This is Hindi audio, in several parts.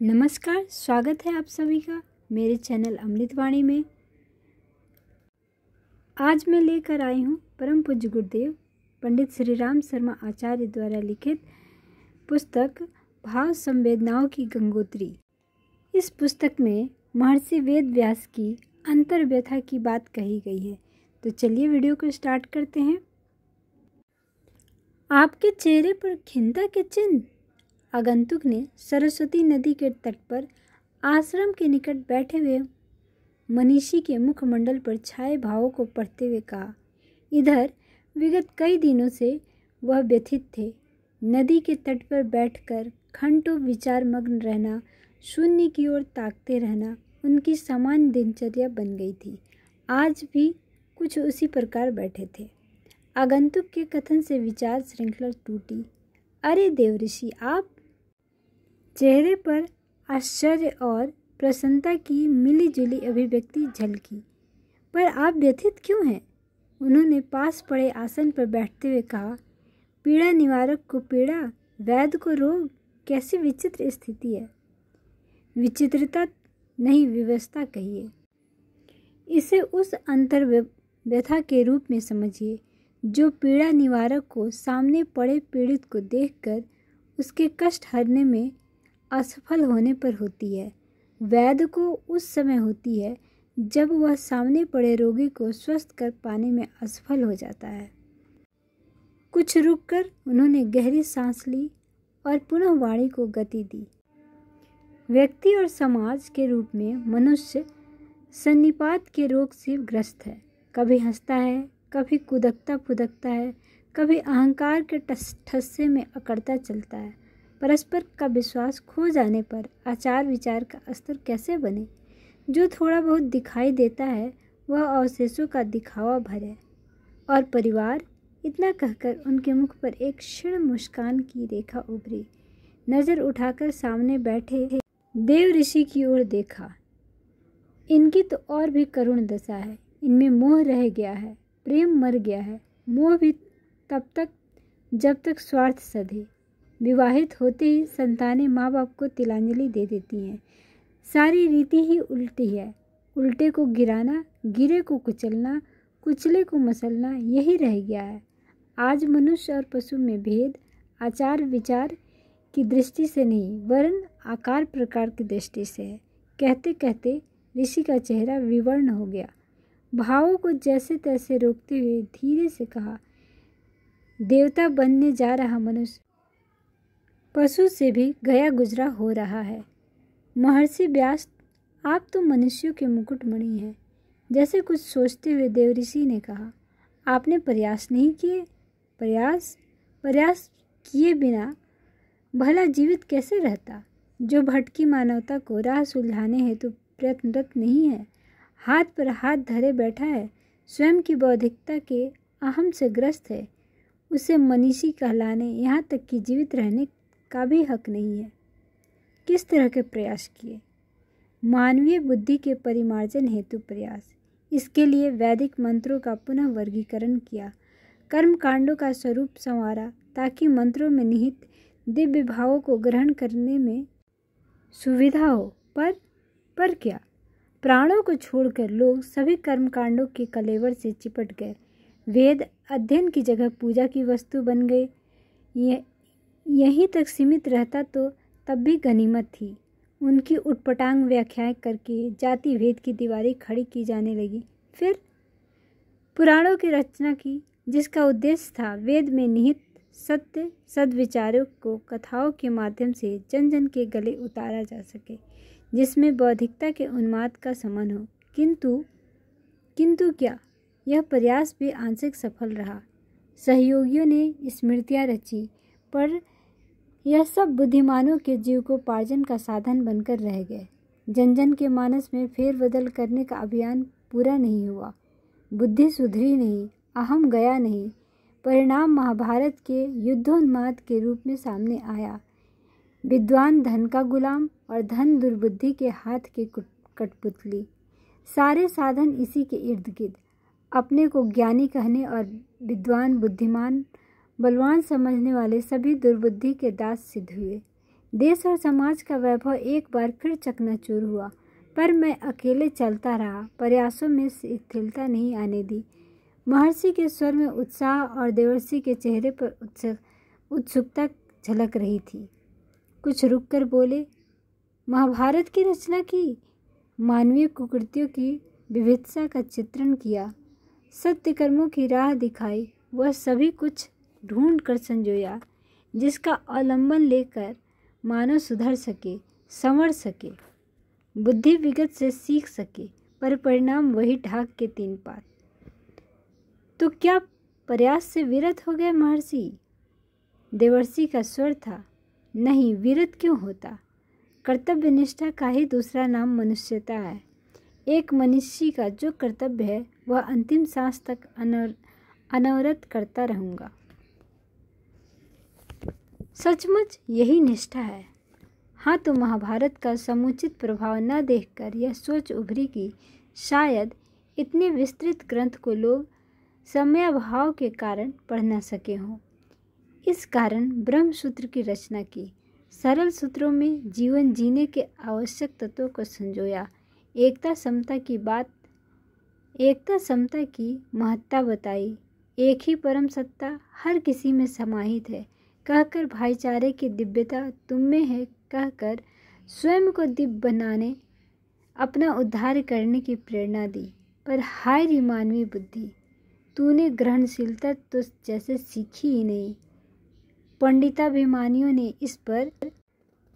नमस्कार, स्वागत है आप सभी का मेरे चैनल अमृतवाणी में। आज मैं लेकर आई हूँ परम पूज्य गुरुदेव पंडित श्री राम शर्मा आचार्य द्वारा लिखित पुस्तक भाव संवेदनाओं की गंगोत्री। इस पुस्तक में महर्षि वेद व्यास की अंतर्व्यथा की बात कही गई है। तो चलिए वीडियो को स्टार्ट करते हैं। आपके चेहरे पर खिन्नता के चिन्ह। आगंतुक ने सरस्वती नदी के तट पर आश्रम के निकट बैठे हुए मनीषी के मुखमंडल पर छाए भावों को पढ़ते हुए कहा। इधर विगत कई दिनों से वह व्यथित थे। नदी के तट पर बैठकर घंटों विचार मग्न रहना, शून्य की ओर ताकते रहना उनकी सामान्य दिनचर्या बन गई थी। आज भी कुछ उसी प्रकार बैठे थे। आगंतुक के कथन से विचार श्रृंखला टूटी। अरे देवऋषि, आप! चेहरे पर आश्चर्य और प्रसन्नता की मिलीजुली अभिव्यक्ति झलकी। पर आप व्यथित क्यों हैं? उन्होंने पास पड़े आसन पर बैठते हुए कहा। पीड़ा निवारक को पीड़ा, वैद्य को रोग। कैसी विचित्र स्थिति है। विचित्रता नहीं, व्यवस्था कहिए। इसे उस अंतर्व्यथा के रूप में समझिए जो पीड़ा निवारक को सामने पड़े पीड़ित को देखकर उसके कष्ट हरने में असफल होने पर होती है। वैद्य को उस समय होती है जब वह सामने पड़े रोगी को स्वस्थ कर पाने में असफल हो जाता है। कुछ रुककर उन्होंने गहरी सांस ली और पुनः वाणी को गति दी। व्यक्ति और समाज के रूप में मनुष्य सन्निपात के रोग से ग्रस्त है। कभी हंसता है, कभी कुदकता फुदकता है, कभी अहंकार के ठस्से में अकड़ता चलता है। परस्पर का विश्वास खो जाने पर आचार विचार का स्तर कैसे बने? जो थोड़ा बहुत दिखाई देता है वह अवशेषों का दिखावा भर है। और परिवार, इतना कहकर उनके मुख पर एक क्षीण मुस्कान की रेखा उभरी। नजर उठाकर सामने बैठे देव ऋषि की ओर देखा। इनकी तो और भी करुण दशा है। इनमें मोह रह गया है, प्रेम मर गया है। मोह भी तब तक जब तक स्वार्थ सधे। विवाहित होते ही संतानें माँ बाप को तिलांजलि दे देती हैं। सारी रीति ही उल्टी है। उल्टे को गिराना, गिरे को कुचलना, कुचले को मसलना, यही रह गया है। आज मनुष्य और पशु में भेद आचार विचार की दृष्टि से नहीं वरन आकार प्रकार की दृष्टि से है। कहते कहते ऋषि का चेहरा विवर्ण हो गया। भावों को जैसे तैसे रोकते हुए धीरे से कहा, देवता बनने जा रहा मनुष्य पशु से भी गया गुजरा हो रहा है। महर्षि व्यास, आप तो मनुष्यों के मुकुटमणि हैं। जैसे कुछ सोचते हुए देवऋषि ने कहा, आपने प्रयास नहीं किए? प्रयास किए बिना भला जीवित कैसे रहता? जो भटकी मानवता को राह सुलझाने हेतु प्रयत्नरत नहीं है, हाथ पर हाथ धरे बैठा है, स्वयं की बौद्धिकता के अहम से ग्रस्त है, उसे मनीषी कहलाने यहाँ तक कि जीवित रहने का भी हक नहीं है। किस तरह के प्रयास किए? मानवीय बुद्धि के परिमार्जन हेतु प्रयास। इसके लिए वैदिक मंत्रों का पुनः वर्गीकरण किया, कर्म कांडों का स्वरूप संवारा ताकि मंत्रों में निहित दिव्य भावों को ग्रहण करने में सुविधा हो। पर क्या? प्राणों को छोड़कर लोग सभी कर्मकांडों के कलेवर से चिपट गए। वेद अध्ययन की जगह पूजा की वस्तु बन गए। यहीं तक सीमित रहता तो तब भी गनीमत थी। उनकी उटपटांग व्याख्याएं करके जाति भेद की दीवारें खड़ी की जाने लगी। फिर पुराणों की रचना की, जिसका उद्देश्य था वेद में निहित सत्य सद्विचारों को कथाओं के माध्यम से जन जन के गले उतारा जा सके, जिसमें बौद्धिकता के उन्माद का समन हो। किंतु क्या? यह प्रयास भी आंशिक सफल रहा। सहयोगियों ने स्मृतियाँ रची, पर यह सब बुद्धिमानों के जीविकोपार्जन का साधन बनकर रह गए। जन जन के मानस में फेरबदल करने का अभियान पूरा नहीं हुआ। बुद्धि सुधरी नहीं, अहम गया नहीं। परिणाम महाभारत के युद्धोन्माद के रूप में सामने आया। विद्वान धन का गुलाम और धन दुर्बुद्धि के हाथ के कठपुतली। सारे साधन इसी के इर्द गिर्द। अपने को ज्ञानी कहने और विद्वान बुद्धिमान बलवान समझने वाले सभी दुर्बुद्धि के दास सिद्ध हुए। देश और समाज का वैभव एक बार फिर चकनाचूर हुआ, पर मैं अकेले चलता रहा, प्रयासों में शिथिलता नहीं आने दी। महर्षि के स्वर में उत्साह और देवर्षि के चेहरे पर उत्सुकता झलक रही थी। कुछ रुककर बोले, महाभारत की रचना की, मानवीय कुकृतियों की विविधता का चित्रण किया, सत्य कर्मों की राह दिखाई, वह सभी कुछ ढूंढ कर संजोया जिसका अवलंबन लेकर मानव सुधर सके, संवर सके, बुद्धि विगत से सीख सके, पर परिणाम वही ढाक के 3 पात। तो क्या प्रयास से विरत हो गए महर्षि? देवर्षि का स्वर था, नहीं, विरत क्यों होता? कर्तव्य निष्ठा का ही दूसरा नाम मनुष्यता है। एक मनुष्य का जो कर्तव्य है वह अंतिम सांस तक अनवरत करता रहूँगा। सचमुच यही निष्ठा है। हाँ, तो महाभारत का समुचित प्रभाव न देखकर यह सोच उभरी कि शायद इतने विस्तृत ग्रंथ को लोग समयाभाव के कारण पढ़ न सके हों। इस कारण ब्रह्मसूत्र की रचना की, सरल सूत्रों में जीवन जीने के आवश्यक तत्वों को संजोया, एकता समता की महत्ता बताई, एक ही परम सत्ता हर किसी में समाहित है कहकर, भाईचारे की दिव्यता तुम में है कहकर, स्वयं को दिव्य बनाने, अपना उद्धार करने की प्रेरणा दी। पर हाय रे मानवीय बुद्धि, तूने ग्रहणशीलता तो जैसे सीखी ही नहीं। पंडिताभिमानियों ने इस पर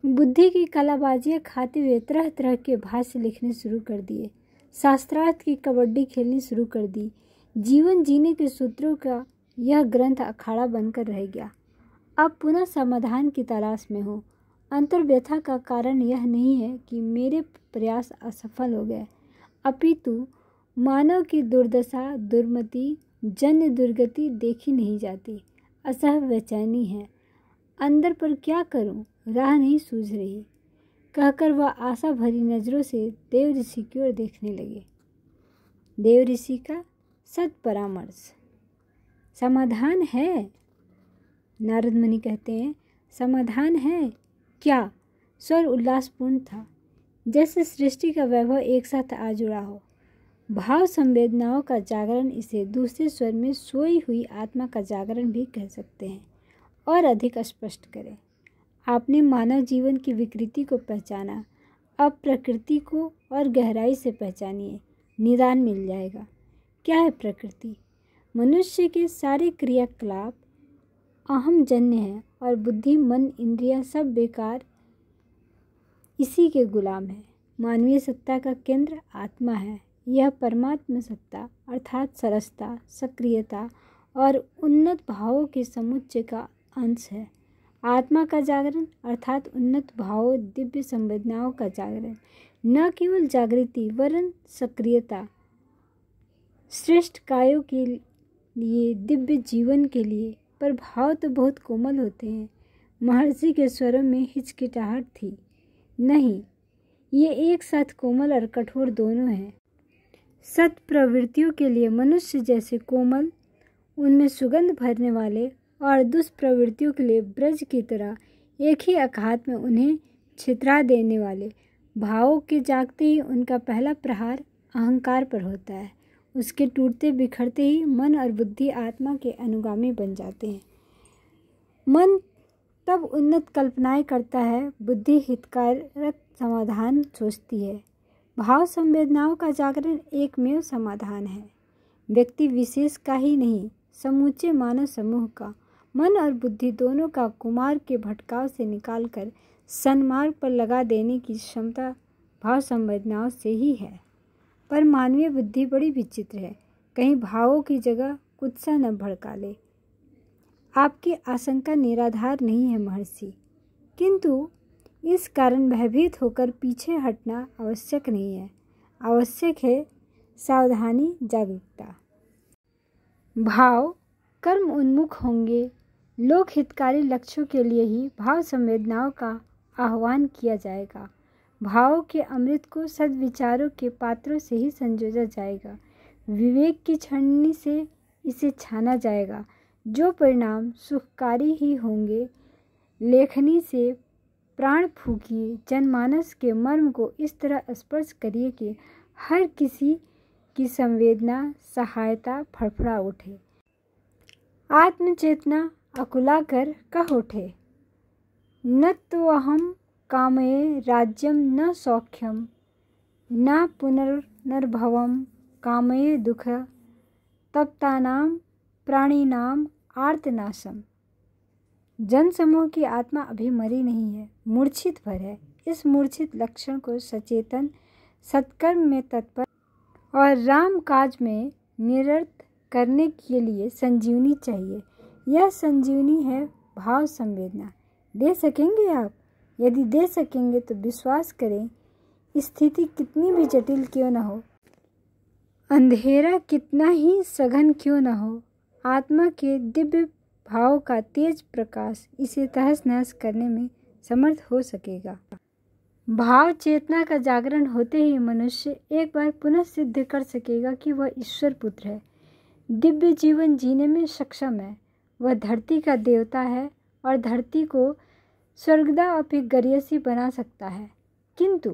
बुद्धि की कलाबाजियाँ खाते हुए तरह तरह के भाष्य लिखने शुरू कर दिए, शास्त्रार्थ की कबड्डी खेलनी शुरू कर दी। जीवन जीने के सूत्रों का यह ग्रंथ अखाड़ा बनकर रह गया। अब पुनः समाधान की तलाश में हो। अंतर्व्यथा का कारण यह नहीं है कि मेरे प्रयास असफल हो गए, अपितु मानव की दुर्दशा, दुर्मति, जन्य दुर्गति देखी नहीं जाती। असह बेचैनी है अंदर, पर क्या करूं, राह नहीं सूझ रही कहकर वह आशा भरी नजरों से देव ऋषि की ओर देखने लगे। देव ऋषि का सत्परामर्श। समाधान है? नारद मुनि कहते हैं, समाधान है क्या? स्वर उल्लासपूर्ण था, जैसे सृष्टि का वैभव एक साथ आ जुड़ा हो। भाव संवेदनाओं का जागरण, इसे दूसरे स्वर में सोई हुई आत्मा का जागरण भी कह सकते हैं। और अधिक स्पष्ट करें, आपने मानव जीवन की विकृति को पहचाना, अब प्रकृति को और गहराई से पहचानिए, निदान मिल जाएगा। क्या है प्रकृति? मनुष्य के सारे क्रियाकलाप अहम जन्य है और बुद्धि, मन, इंद्रियां सब बेकार इसी के गुलाम है। मानवीय सत्ता का केंद्र आत्मा है। यह परमात्मा सत्ता अर्थात सरसता, सक्रियता और उन्नत भावों के समुच्चय का अंश है। आत्मा का जागरण अर्थात उन्नत भावों, दिव्य संवेदनाओं का जागरण, न केवल जागृति वरन सक्रियता, श्रेष्ठ कायों के लिए, दिव्य जीवन के लिए। पर भाव तो बहुत कोमल होते हैं। महर्षि के स्वरों में हिचकिचाहट थी। नहीं, ये एक साथ कोमल और कठोर दोनों हैं। सत प्रवृत्तियों के लिए मनुष्य जैसे कोमल, उनमें सुगंध भरने वाले, और दुष्प्रवृत्तियों के लिए ब्रज की तरह एक ही आघात में उन्हें छितरा देने वाले। भावों के जागते ही उनका पहला प्रहार अहंकार पर होता है। उसके टूटते बिखरते ही मन और बुद्धि आत्मा के अनुगामी बन जाते हैं। मन तब उन्नत कल्पनाएं करता है, बुद्धि हितकारक समाधान सोचती है। भाव संवेदनाओं का जागरण एकमेव समाधान है, व्यक्ति विशेष का ही नहीं, समूचे मानव समूह का। मन और बुद्धि दोनों का कुमार के भटकाव से निकालकर सन्मार्ग पर लगा देने की क्षमता भाव संवेदनाओं से ही है। पर मानवीय बुद्धि बड़ी विचित्र है, कहीं भावों की जगह कुत्सा न भड़का ले। आपकी आशंका निराधार नहीं है महर्षि, किंतु इस कारण भयभीत होकर पीछे हटना आवश्यक नहीं है। आवश्यक है सावधानी, जागरूकता। भाव कर्म उन्मुख होंगे। लोक हितकारी लक्ष्यों के लिए ही भाव संवेदनाओं का आह्वान किया जाएगा। भावों के अमृत को सद्विचारों के पात्रों से ही संजोया जाएगा। विवेक की छाननी से इसे छाना जाएगा। जो परिणाम सुखकारी ही होंगे, लेखनी से प्राण फूकिए, जनमानस के मर्म को इस तरह स्पर्श करिए कि हर किसी की संवेदना सहायता फड़फड़ा उठे, आत्मचेतना अकुलाकर कह उठे, न तो अहम कामये राज्यम न सौख्यम न पुनर्भवम कामये दुख तप्तानाम प्राणिनाम आर्तनाशम। जनसमूह की आत्मा अभी मरी नहीं है, मूर्छित भर है। इस मूर्छित लक्षण को सचेतन, सत्कर्म में तत्पर और राम काज में निरत करने के लिए संजीवनी चाहिए। यह संजीवनी है भाव संवेदना। दे सकेंगे आप? यदि दे सकेंगे तो विश्वास करें, स्थिति कितनी भी जटिल क्यों न हो, अंधेरा कितना ही सघन क्यों न हो, आत्मा के दिव्य भाव का तेज प्रकाश इसे तहस नहस करने में समर्थ हो सकेगा। भाव चेतना का जागरण होते ही मनुष्य एक बार पुनः सिद्ध कर सकेगा कि वह ईश्वर पुत्र है, दिव्य जीवन जीने में सक्षम है। वह धरती का देवता है और धरती को स्वर्गदा अभिगर्यसी बना सकता है। किंतु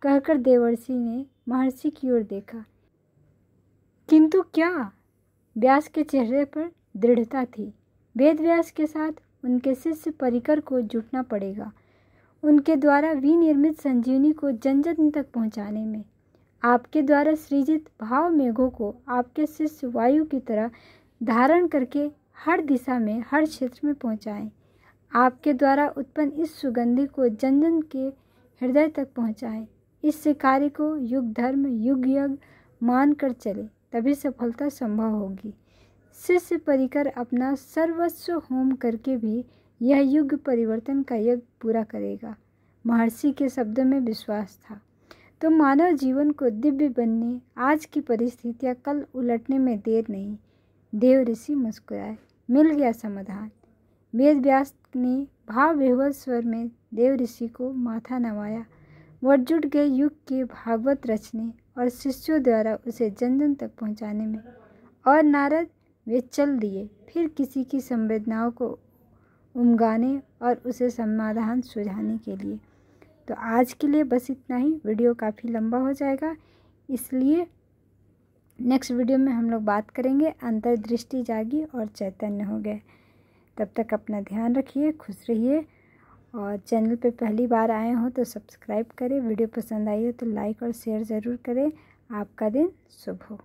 कहकर देवर्षि ने महर्षि की ओर देखा। किंतु क्या? व्यास के चेहरे पर दृढ़ता थी। वेद व्यास के साथ उनके शिष्य परिकर को जुटना पड़ेगा, उनके द्वारा विनिर्मित संजीवनी को जन जन तक पहुंचाने में। आपके द्वारा सृजित भाव मेघों को आपके शिष्य वायु की तरह धारण करके हर दिशा में, हर क्षेत्र में पहुंचाएं। आपके द्वारा उत्पन्न इस सुगंधि को जन जन के हृदय तक पहुंचाएं। इस कार्य को युग धर्म, युग यज्ञ मान कर चले, तभी सफलता संभव होगी। शिष्य परिकर अपना सर्वस्व होम करके भी यह युग परिवर्तन का यज्ञ पूरा करेगा। महर्षि के शब्दों में विश्वास था। तो मानव जीवन को दिव्य बनने, आज की परिस्थितियां कल उलटने में देर नहीं। देव ऋषि मुस्कुराए। मिल गया समाधान। वेद व्यास ने भाव विह्वल स्वर में देव ऋषि को माथा नवाया। वह जुट गए युग के भागवत रचने और शिष्यों द्वारा उसे जन जन तक पहुंचाने में। और नारद वे चल दिए फिर किसी की संवेदनाओं को उमगाने और उसे समाधान सुझाने के लिए। तो आज के लिए बस इतना ही। वीडियो काफ़ी लंबा हो जाएगा, इसलिए नेक्स्ट वीडियो में हम लोग बात करेंगे अंतर्दृष्टि जागी और चैतन्य हो गए। तब तक अपना ध्यान रखिए, खुश रहिए और चैनल पे पहली बार आए हो तो सब्सक्राइब करें। वीडियो पसंद आई हो तो लाइक और शेयर ज़रूर करें। आपका दिन शुभ हो।